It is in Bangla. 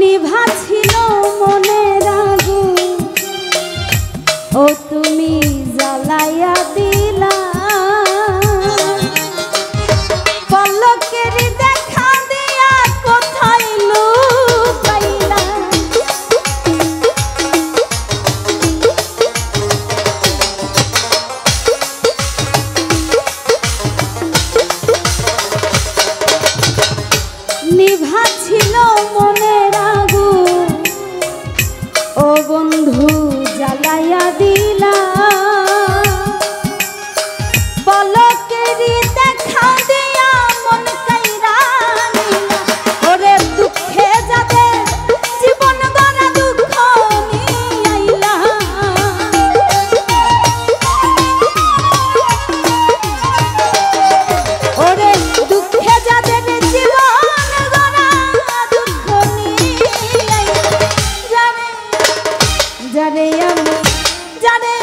নিভা ছিল মনের আগুন, ও তুমি জ্বালাইয়া দিলা। পলকের দেখা দিয়া কোথায় লুকাইলা। নিভা ছিল মনের আগুন, ও বন্ধু জ্বালাইয়া দিলা। পলকেরই দেখা দিয়া মন কাইরা নিলা। ওরে দুঃখে যাদের জীবন গড়া দুঃখ নিয়ে আইলা। ওরে দুঃখে যাদের জীবন গড়া দুঃখ নিয়ে আইলা। জানে আমি জানে